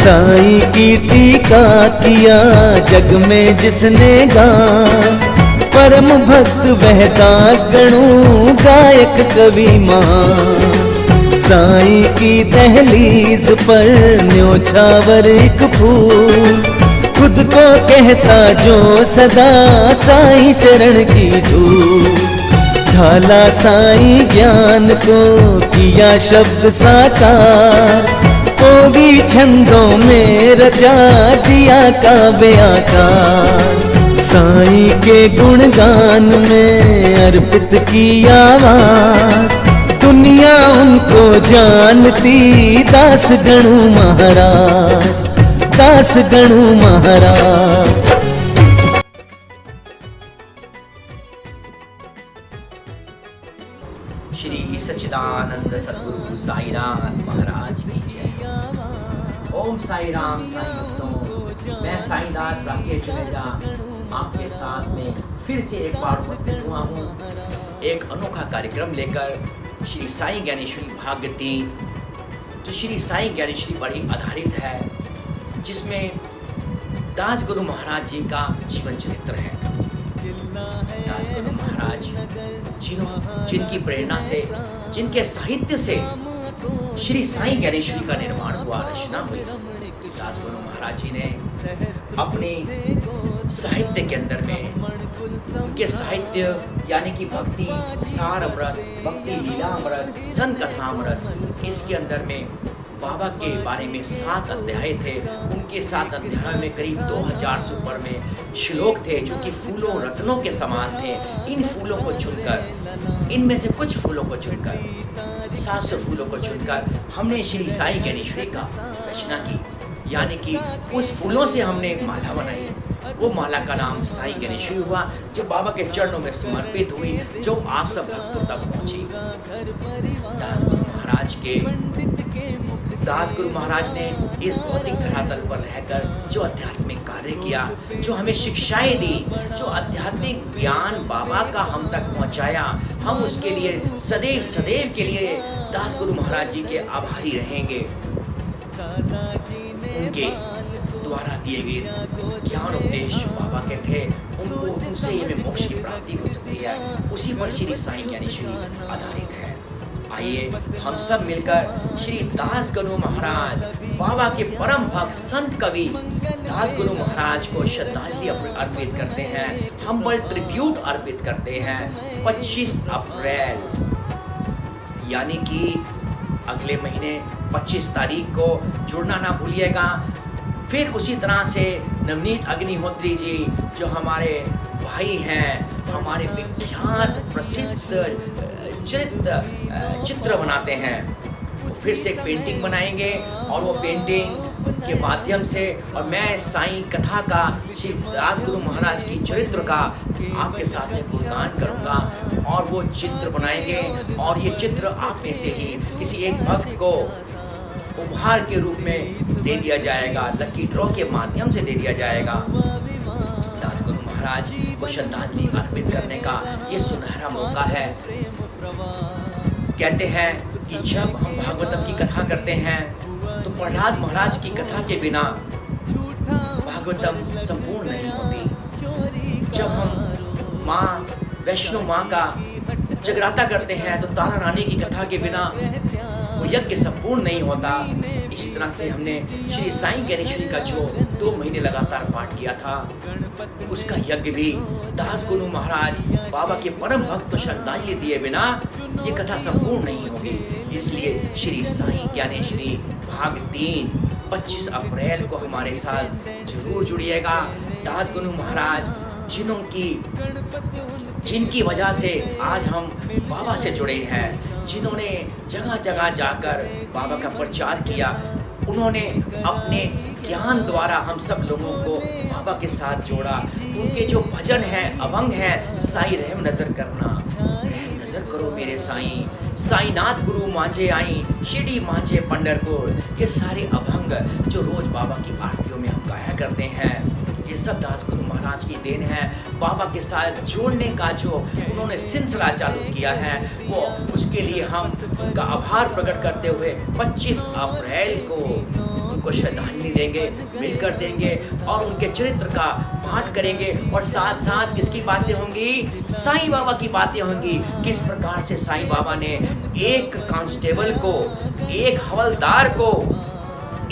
साईं कीर्ति का किया जग में जिसने गान, परम भक्त वह दास गणु गायक कवि महान। साईं की दहलीज पर न्योछावर एक फूल, खुद को कहता जो सदा साईं चरण की धूल। ढाला साईं ज्ञान को किया शब्द साकार, वो भी छंदों में रचा दिया काव्य आकार। साईं के गुणगान में अर्पित की आवाज, दुनिया उनको जानती दास गणु महाराज, दास गणु महाराज। श्री सच्चिदानंद सद्गुरु साईनाथ महाराज की जय। ओम साई राम साई भक्तों, मैं साईं दास राकेश जुनेजा आपके साथ में फिर से एक बार उपस्थित हुआ हूँ एक अनोखा कार्यक्रम लेकर। श्री साईं ज्ञानेश्वरी भाग्य 3 जो श्री साईं ज्ञानेश्वरी पर ही आधारित है, जिसमें दास गुरु महाराज जी का जीवन चरित्र है। दास गुरु महाराज जिनकी प्रेरणा से, जिनके साहित्य से श्री साईं ज्ञानेश्वरी का निर्माण हुआ, रचना हुई। दास गुरु महाराज जी ने अपने साहित्य के अंदर में, उनके साहित्य यानी कि भक्ति सार अमृत, भक्ति लीला अमृत, संत कथा अमृत, इसके अंदर में बाबा के बारे में 7 अध्याय थे। उनके 7 अध्यायों में करीब 2000 से ऊपर में श्लोक थे, जो कि फूलों रत्नों के समान थे। इन फूलों को चुनकर, इनमें से कुछ फूलों को चुनकर, 700 फूलों को चुनकर हमने श्री साईं ज्ञानेश्वरी का रचना की, यानी कि उस फूलों से हमने माला बनाई। वो माला का नाम साईं ज्ञानेश्वरी हुआ, जो बाबा के चरणों में समर्पित हुई, जो आप सब भक्तों तक पहुंची। दास गुरु महाराज ने इस भौतिक धरातल पर रहकर जो आध्यात्मिक कार्य किया, जो हमें शिक्षाएं दी, जो आध्यात्मिक ज्ञान बाबा का हम तक पहुंचाया, हम उसके लिए सदैव सदैव के लिए दास गुरु महाराज जी के आभारी रहेंगे। उनके द्वारा दिए गए ज्ञान उपदेश जो बाबा के थे, उनसे हमें मोक्ष की प्राप्ति हो सकती है। उसी पर श्री साईं ज्ञानेश्वरी आधारित है। आइए हम सब मिलकर श्री दास गुरु महाराज, बाबा के परम भक्त संत कवि दास गुरु महाराज को श्रद्धांजलि अर्पित करते हैं, हम्बल ट्रिब्यूट अर्पित करते हैं। 25 अप्रैल यानी कि अगले महीने 25 तारीख को जुड़ना ना भूलिएगा। फिर उसी तरह से नवनीत अग्निहोत्री जी, जो हमारे भाई हैं, हमारे विख्यात प्रसिद्ध चित्र बनाते हैं, फिर से एक पेंटिंग बनाएंगे और वो पेंटिंग के माध्यम से, और मैं साईं कथा का, श्री दास गुरु महाराज की चरित्र का आपके साथ में गुणगान करूंगा, और वो चित्र बनाएंगे। और ये चित्र आप में से ही किसी एक भक्त को उपहार के रूप में दे दिया जाएगा, लकी ड्रॉ के माध्यम से दे दिया जाएगा। दास गुरु महाराज को श्रद्धांजलि अर्पित करने का ये सुनहरा मौका है। कहते हैं कि जब हम भागवतम की कथा करते हैं तो प्रहलाद महाराज की कथा के बिना भागवतम संपूर्ण नहीं होती। जब हम माँ वैष्णो माँ का जगराता करते हैं तो तारा रानी की कथा के बिना वो यज्ञ संपूर्ण नहीं होता। इसी तरह से हमने श्री साईं ज्ञानेश्वरी का जो 2 महीने लगातार पाठ किया था, उसका यज्ञ भी दास गुरु महाराज बाबा के परम भक्त को श्रद्धांजलि दिए बिना ये कथा संपूर्ण नहीं होगी। इसलिए श्री साईं ज्ञानेश्वरी भाग 3 25 अप्रैल को हमारे साथ जरूर जुड़िएगा। दास गुरु महाराज जिनकी वजह से आज हम बाबा से जुड़े हैं, जिन्होंने जगह जगह जाकर बाबा का प्रचार किया, उन्होंने अपने ज्ञान द्वारा हम सब लोगों को बाबा के साथ जोड़ा। उनके जो भजन हैं, अभंग हैं, साई रहम नजर करना, रहम नजर करो मेरे साईं, साईनाथ गुरु मांझे आई, शिरडी मांझे पंढरपुर, ये सारे अभंग जो रोज बाबा की आरतियों में हम गाया करते हैं, ये सब दासगुरु महाराज की देन है। बाबा के साथ जोड़ने का जो उन्होंने सिलसिला चालू किया है, वो उसके लिए हम उनका आभार प्रकट करते हुए 25 अप्रैल को उनको श्रद्धांजलि देंगे, मिलकर देंगे और उनके चरित्र का पाठ करेंगे। और साथ साथ किसकी बातें होंगी? साईं बाबा की बातें होंगी। किस प्रकार से साईं बाबा ने एक कांस्टेबल को, एक हवलदार को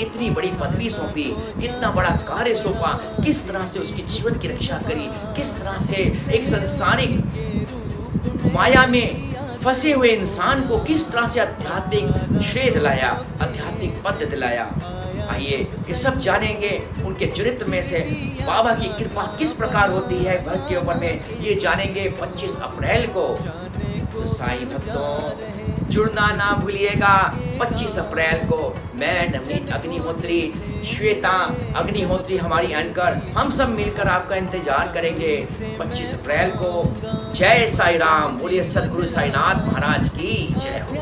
इतनी बड़ी पदवी सौंपी, इतना बड़ा कार्य सौंपा, किस तरह से उसकी जीवन की रक्षा करी, किस तरह से एक संसारिक माया में फंसे हुए इंसान को किस तरह से आध्यात्मिक श्रेय दिलाया, आध्यात्मिक पद दिलाया। आइए ये सब जानेंगे उनके चरित्र में से बाबा की कृपा किस प्रकार होती है भक्त के ऊपर में, ये जानेंगे 25 अप्रैल को। तो साईं भक्तों, जुड़ना ना भूलिएगा 25 अप्रैल को। मैं नवनीत अग्निहोत्री, श्वेता अग्निहोत्री हमारी एंकर, हम सब मिलकर आपका इंतजार करेंगे 25 अप्रैल को। जय साई राम, बोलिए सदगुरु साईनाथ महाराज की जय हो।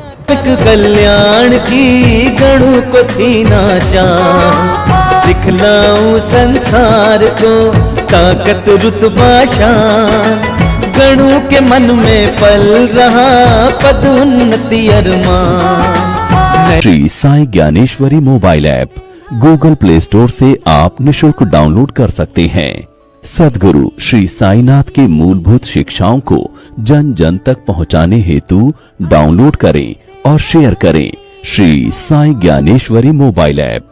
कल्याण की गणों को थी नाचा, दिखलाऊं संसार को ताकत रुतबा शान। गणों के मन में पल रहा पद उन्नति अरमान। Shri Sai Gyaneshwari mobile app Google Play Store से आप निशुल्क डाउनलोड कर सकते हैं। सद्गुरु श्री साईनाथ के मूलभूत शिक्षाओं को जन जन तक पहुंचाने हेतु डाउनलोड करें और शेयर करें श्री साई ज्ञानेश्वरी मोबाइल ऐप।